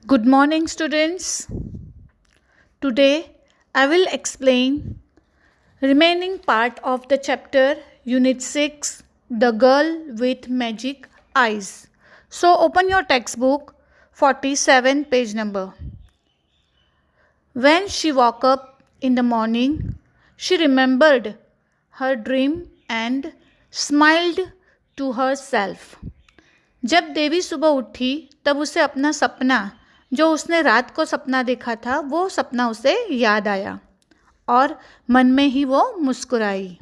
Good morning, students. Today I will explain remaining part of the chapter Unit 6, The Girl with Magic Eyes. So open your textbook 47 page number. When she woke up in the morning, she remembered her dream and smiled to herself. जब देवी सुबह उठी तब उसे अपना सपना जो उसने रात को सपना देखा था वो सपना उसे याद आया और मन में ही वो मुस्कुराई.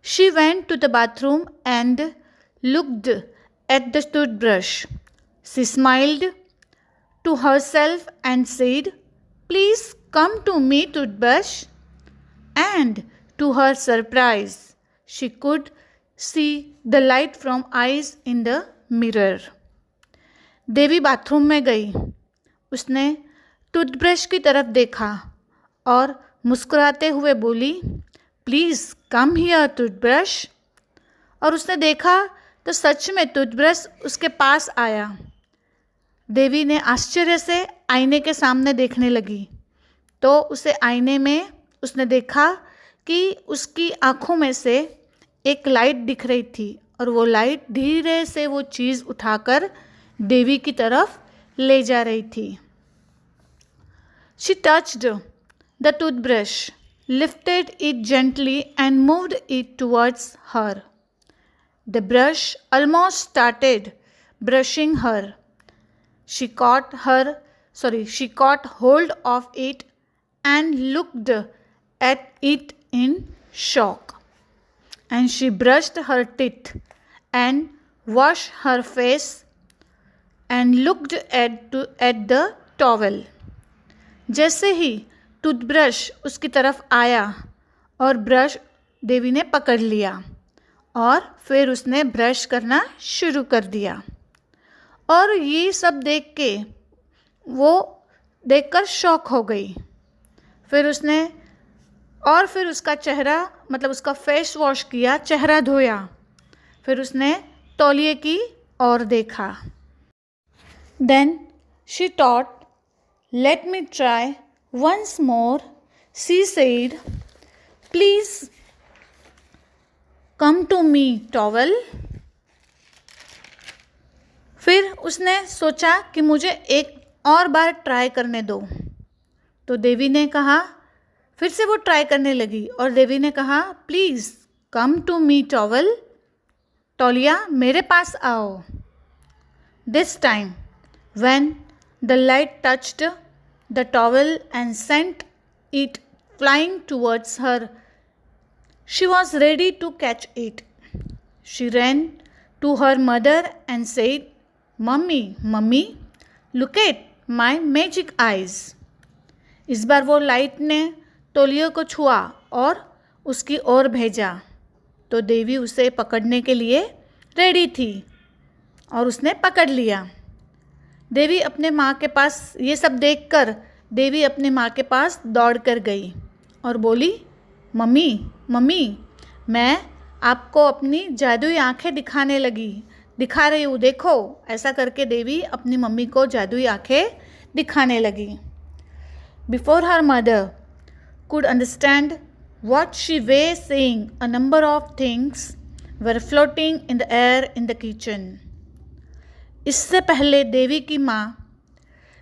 She went to the bathroom and looked at the toothbrush. She smiled to herself and said, "Please come to me, toothbrush." And to her surprise, she could see the light from eyes in the mirror. Devi bathroom में गई. उसने toothbrush की तरफ देखा और मुस्कुराते हुए बोली, "प्लीज़ कम हियर टूथब्रश." और उसने देखा तो सच में टूथब्रश उसके पास आया. देवी ने आश्चर्य से आईने के सामने देखने लगी तो उसे आईने में उसने देखा कि उसकी आँखों में से एक लाइट दिख रही थी और वो लाइट धीरे से वो चीज़ उठाकर देवी की तरफ ले जा रही थी. She touched the toothbrush, lifted it gently and moved it towards her. The brush almost started brushing her. She caught hold of it and looked at it in shock. And she brushed her teeth and washed her face and looked at the towel. जैसे ही toothbrush उसकी तरफ आया और brush देवी ने पकड़ लिया और फिर उसने ब्रश करना शुरू कर दिया. और ये सब देखकर शॉक हो गई. फिर उसका चेहरा उसका फेस वॉश किया, चेहरा धोया. फिर उसने तौलिए की ओर देखा. Then she thought, "Let me try once more." She said, "Please come to me, towel." फिर उसने सोचा कि मुझे एक और बार ट्राई करने दो. तो देवी ने कहा, फिर से वो ट्राई करने लगी और देवी ने कहा, "please come to me, towel." तौलिया मेरे पास आओ. This time when the light touched the towel and sent it flying towards her, she was ready to catch it. She ran to her mother and said, Mummy, look at my magic eyes." इस बार वो light ने तौलिए को छुआ और उसकी ओर भेजा तो देवी उसे पकड़ने के लिए रेडी थी और उसने पकड़ लिया. देवी अपने माँ के पास ये सब देखकर देवी अपने माँ के पास दौड़ कर गई और बोली, मम्मी, मैं आपको अपनी जादुई आँखें दिखा रही हूँ, देखो. ऐसा करके देवी अपनी मम्मी को जादुई आँखें दिखाने लगी. Before her mother could understand what she was saying, a number of things were floating in the air in the kitchen. इससे पहले देवी की माँ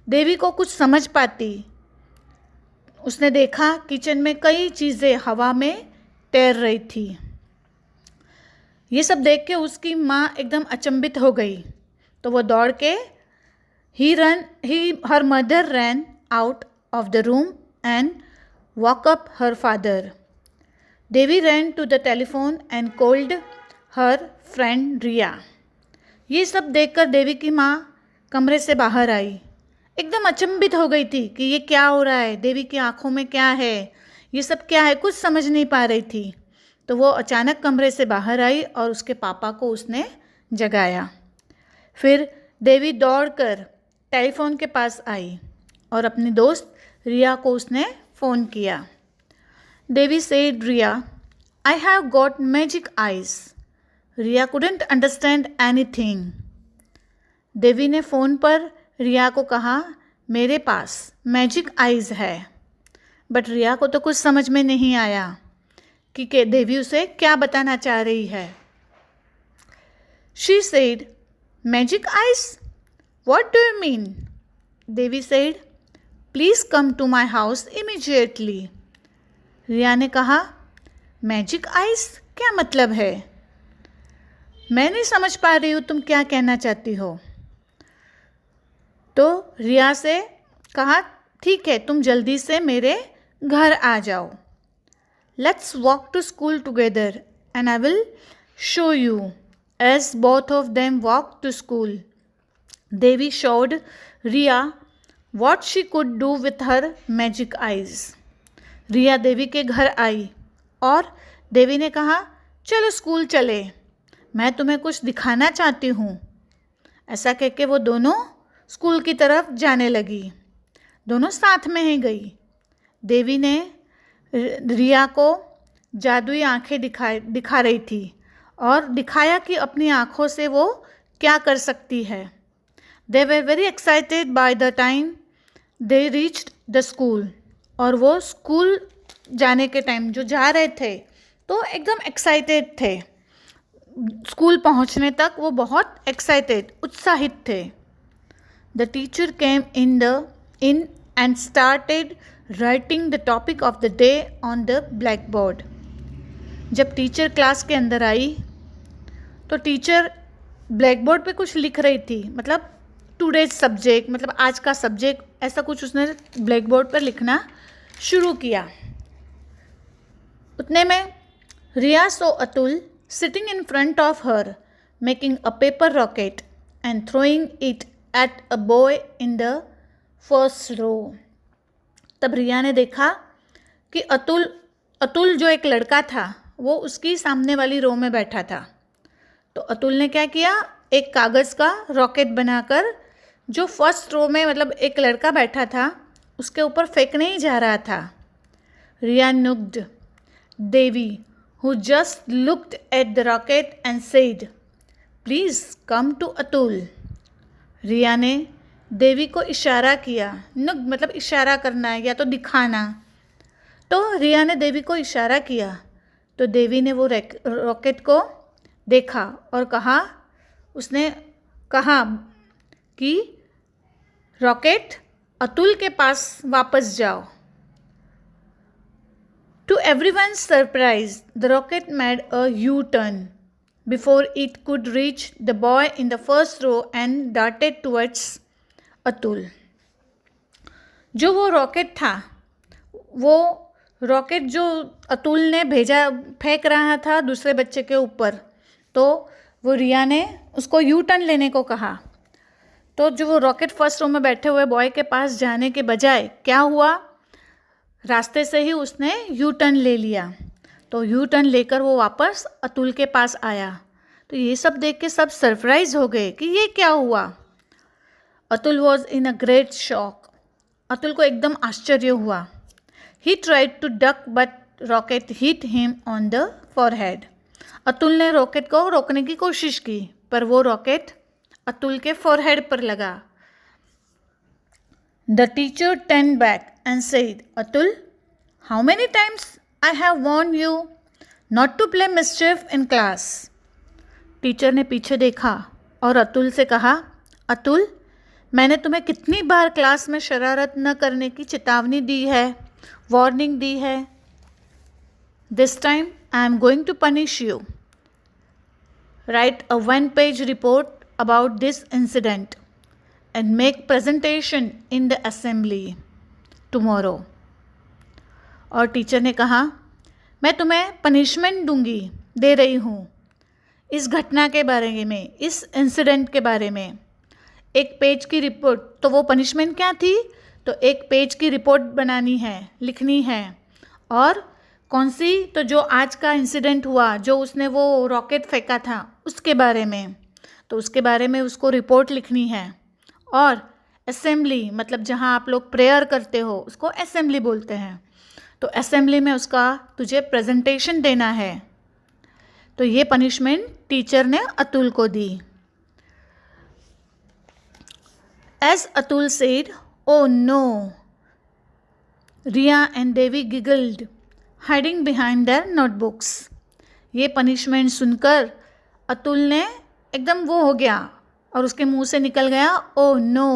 देवी को कुछ समझ पाती, उसने देखा किचन में कई चीज़ें हवा में तैर रही थी. ये सब देख के उसकी माँ एकदम अचंभित हो गई. तो वो दौड़ के her mother ran out of the room and woke up her father. Devi ran to the telephone and called her friend Riya. ये सब देखकर देवी की माँ कमरे से बाहर आई. एकदम अचंभित हो गई थी कि ये क्या हो रहा है, देवी की आंखों में क्या है, ये सब क्या है, कुछ समझ नहीं पा रही थी. तो वो अचानक कमरे से बाहर आई और उसके पापा को उसने जगाया. फिर देवी दौड़कर टेलीफोन के पास आई और अपनी दोस्त रिया को उसने फ़ोन किया. देवी said, "Riya, I have got magic eyes." Riya couldn't understand anything. देवी ने फ़ोन पर रिया को कहा मेरे पास मैजिक आइज़ है। बट रिया को तो कुछ समझ में नहीं आया कि देवी उसे क्या बताना चाह रही है। She said magic eyes, what do you mean? Devi said please come to my house immediately. Riya ने कहा मैजिक आइज़ क्या मतलब है? मैं नहीं समझ पा रही हूँ तुम क्या कहना चाहती हो। तो रिया से कहा ठीक है, तुम जल्दी से मेरे घर आ जाओ। Let's walk to school together and I will show you. As both of them walk to school, Devi showed Riya what she could do with her magic eyes. Riya Devi के घर आई और देवी ने कहा चलो स्कूल चले, मैं तुम्हें कुछ दिखाना चाहती हूँ। ऐसा कह के वो दोनों स्कूल की तरफ जाने लगी। दोनों साथ में ही गई। देवी ने रिया को जादुई आंखें दिखा रही थी और दिखाया कि अपनी आँखों से वो क्या कर सकती है। They were very excited by the time they reached the school. और वो स्कूल जाने के टाइम जो जा रहे थे तो एकदम एक्साइटेड थे। स्कूल पहुंचने तक वो बहुत एक्साइटेड, उत्साहित थे। The teacher came in and started writing the topic of the day on the black board. जब टीचर क्लास के अंदर आई तो टीचर ब्लैक बोर्ड पे कुछ लिख रही थी, मतलब टुडेज सब्जेक्ट, मतलब आज का सब्जेक्ट, ऐसा कुछ उसने ब्लैक बोर्ड पर लिखना शुरू किया। उतने में रिया सो Atul sitting in front of her, making a paper rocket and throwing it at a boy in the first row. तब रिया ने देखा कि अतुल जो एक लड़का था वो उसकी सामने वाली रो में बैठा था। तो अतुल ने क्या किया, एक कागज़ का रॉकेट बनाकर जो फर्स्ट रो में मतलब एक लड़का बैठा था उसके ऊपर फेंकने ही जा रहा था। रिया नुक्ड देवी who just looked at the rocket and said, "Please come to Atul." रिया ने देवी को इशारा किया। नुक मतलब इशारा करना है या तो दिखाना। तो रिया ने देवी को इशारा किया तो देवी ने वो रॉकेट को देखा और उसने कहा कि रॉकेट अतुल के पास वापस जाओ। To everyone's surprise, the rocket made a U-turn before it could reach the boy in the first row and darted towards Atul. जो वो रॉकेट था, वो रॉकेट जो अतुल ने भेजा फेंक रहा था दूसरे बच्चे के ऊपर, तो वो रिया ने उसको यू टर्न लेने को कहा। तो जो वो रॉकेट फर्स्ट रो में बैठे हुए बॉय के पास जाने के बजाय क्या हुआ, रास्ते से ही उसने यू टर्न ले लिया। तो यू टर्न लेकर वो वापस अतुल के पास आया। तो ये सब देख के सब सरप्राइज हो गए कि ये क्या हुआ। Atul was in a great shock. Atul को एकदम आश्चर्य हुआ। He tried to duck but rocket hit him on the forehead. Atul ने रॉकेट को रोकने की कोशिश की पर वो रॉकेट अतुल के फॉरहेड पर लगा। The teacher turned back and said, Atul, how many times I have warned you not to play mischief in class? Teacher ने पीछे देखा और अतुल से कहा, अतुल, मैंने तुम्हें कितनी बार क्लास में शरारत न करने की चेतावनी दी है, वार्निंग दी है। This time I am going to punish you. Write a one-page report about this incident and make presentation in the assembly tomorrow. और टीचर ने कहा, मैं तुम्हें पनिशमेंट दे रही हूँ इस घटना के बारे में, इस इंसिडेंट के बारे में। एक पेज की रिपोर्ट, तो वो पनिशमेंट क्या थी, तो एक पेज की रिपोर्ट बनानी है, लिखनी है। और कौन सी, तो जो आज का इंसिडेंट हुआ, जो उसने वो रॉकेट फेंका था उसके बारे में, तो उसके बारे में उसको रिपोर्ट लिखनी है। और असेंबली मतलब जहाँ आप लोग प्रेयर करते हो उसको असेंबली बोलते हैं, तो असेंबली में उसका तुझे प्रेजेंटेशन देना है। तो ये पनिशमेंट टीचर ने अतुल को दी। As Atul said, "Oh no," Riya and Devi giggled, hiding behind their notebooks. ये पनिशमेंट सुनकर अतुल ने एकदम वो हो गया और उसके मुंह से निकल गया "ओह नो"।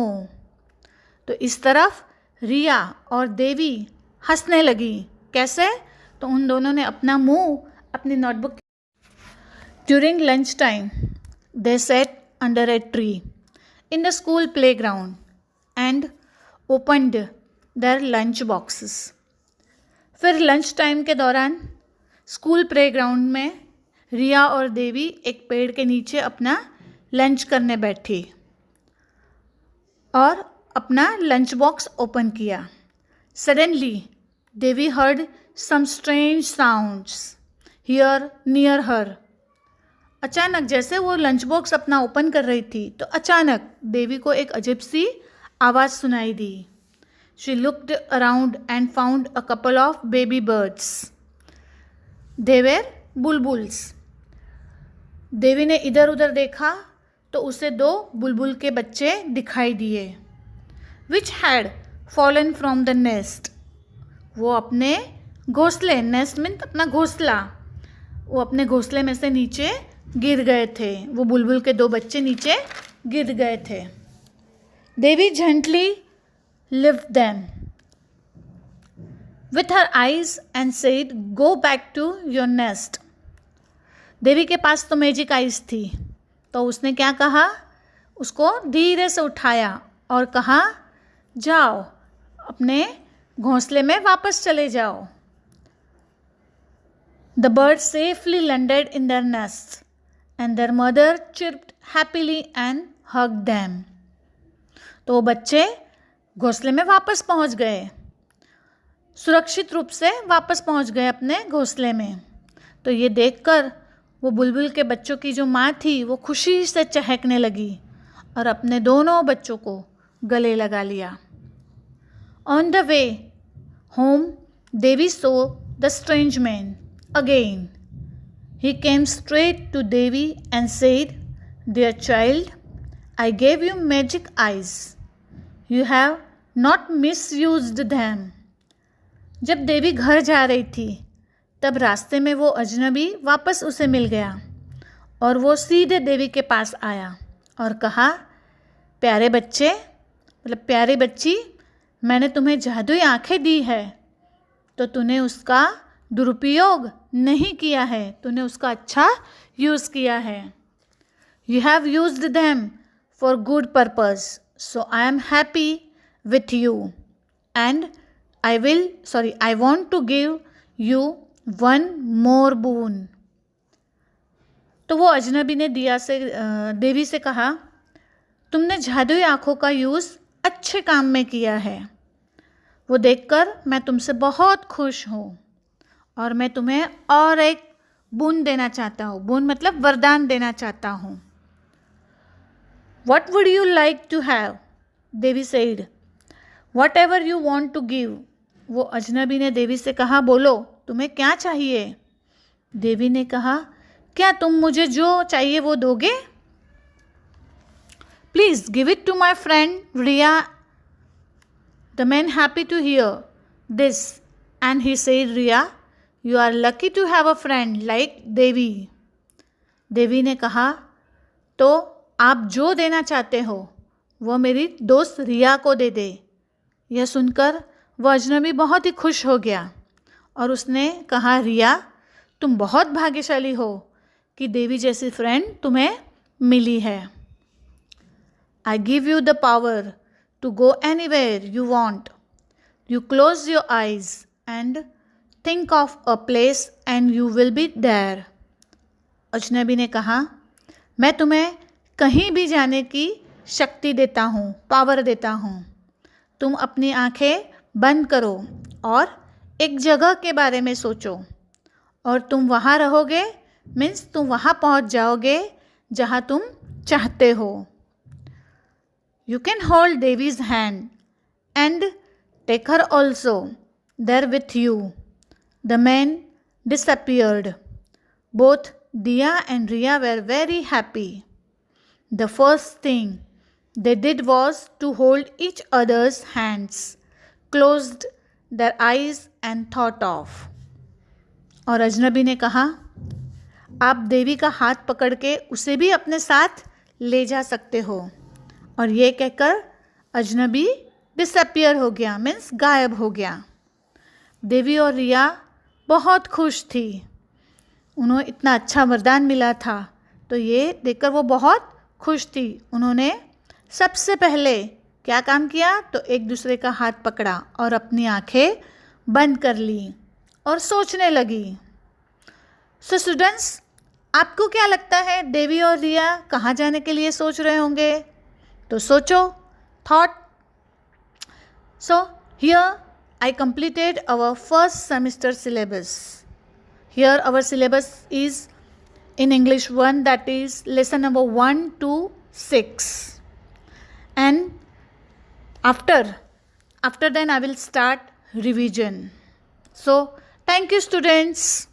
तो इस तरफ रिया और देवी हंसने लगी। कैसे? तो उन दोनों ने अपना मुंह अपनी notebook. During lunch time they set under a tree in the school playground and opened their lunch boxes. फिर लंच टाइम के दौरान स्कूल प्लेग्राउंड में रिया और देवी एक पेड़ के नीचे अपना लंच करने बैठी और अपना लंच बॉक्स ओपन किया। Suddenly Devi heard some strange sounds here near her. अचानक जैसे वो लंच बॉक्स अपना ओपन कर रही थी तो अचानक देवी को एक अजीब सी आवाज़ सुनाई दी। She looked around and found a couple of baby birds. They were bulbuls. Devi ने इधर उधर देखा तो उसे 2 बुलबुल के बच्चे दिखाई दिए। Which had fallen from the nest. वो अपने घोंसले, नेस्ट मीन्स अपना घोंसला, वो अपने घोंसले में से नीचे गिर गए थे। वो बुलबुल के 2 बच्चे नीचे गिर गए थे। Devi gently lift them with her eyes and said go back to your nest. Devi के पास तो मैजिक आइज थी तो उसने क्या कहा, उसको धीरे से उठाया और कहा जाओ अपने घोंसले में वापस चले जाओ। The birds safely landed in their nests and their mother chirped happily and hugged them. तो बच्चे घोंसले में वापस पहुंच गए, सुरक्षित रूप से वापस पहुंच गए अपने घोंसले में। तो ये देखकर वो बुलबुल के बच्चों की जो माँ थी वो खुशी से चहकने लगी और अपने दोनों बच्चों को गले लगा लिया। On the way home, Devi saw the strange man again. He came straight to Devi and said, "Dear child, I gave you magic eyes. You have not misused them." जब देवी घर जा रही थी तब रास्ते में वो अजनबी वापस उसे मिल गया और वो सीधे देवी के पास आया और कहा, प्यारे बच्चे, मतलब प्यारी बच्ची, मैंने तुम्हें जादुई आंखें दी है तो तूने उसका दुरुपयोग नहीं किया है, तूने उसका अच्छा यूज़ किया है। You have used them for good purpose, so I am happy with you and I want to give you one more boon. तो वो अजनबी ने देवी से कहा, तुमने जादुई आँखों का यूज़ अच्छे काम में किया है, वो देखकर मैं तुमसे बहुत खुश हूँ और मैं तुम्हें और एक बून देना चाहता हूँ। बून मतलब वरदान देना चाहता हूँ। What would you like to have? Devi said, Whatever you want to give. वो अजनबी ने देवी से कहा, बोलो तुम्हें क्या चाहिए? देवी ने कहा, क्या तुम मुझे जो चाहिए वो दोगे? Please give it to my friend Riya. The man happy to hear this and he said, Riya, you are lucky to have a friend like Devi. देवी ने कहा, तो आप जो देना चाहते हो वो मेरी दोस्त रिया को दे दे। यह सुनकर वह अजनबी बहुत ही खुश हो गया और उसने कहा, रिया तुम बहुत भाग्यशाली हो कि देवी जैसी फ्रेंड तुम्हें मिली है। I give you the power to go anywhere you want. You close your eyes and think of a place and you will be there. अजनबी ने कहा, मैं तुम्हें कहीं भी जाने की शक्ति देता हूँ, पावर देता हूँ। तुम अपनी आँखें बंद करो और एक जगह के बारे में सोचो और तुम वहाँ रहोगे, मीन्स तुम वहाँ पहुँच जाओगे जहाँ तुम चाहते हो। You can hold Devi's hand and take her also there with you. The man disappeared. Both Diya and Riya were very happy. The first thing they did was to hold each other's hands, closed their eyes and thought of. और अजनबी ने कहा, आप देवी का हाथ पकड़ के उसे भी अपने साथ ले जा सकते हो. और ये कहकर अजनबी डिसअपियर हो गया, मीन्स गायब हो गया. देवी और रिया बहुत खुश थी. उन्हें इतना अच्छा वरदान मिला था, तो ये देखकर वो बहुत खुश थी. उन्होंने सबसे पहले क्या काम किया, तो एक दूसरे का हाथ पकड़ा और अपनी आंखें बंद कर ली और सोचने लगी. सो स्टूडेंट्स, आपको क्या लगता है देवी और रिया कहाँ जाने के लिए सोच रहे होंगे? तो सोचो, thought. So here I completed our first semester syllabus. Here our syllabus is in English 1, that is lesson number 1 to 6. And after then I will start revision. So thank you students.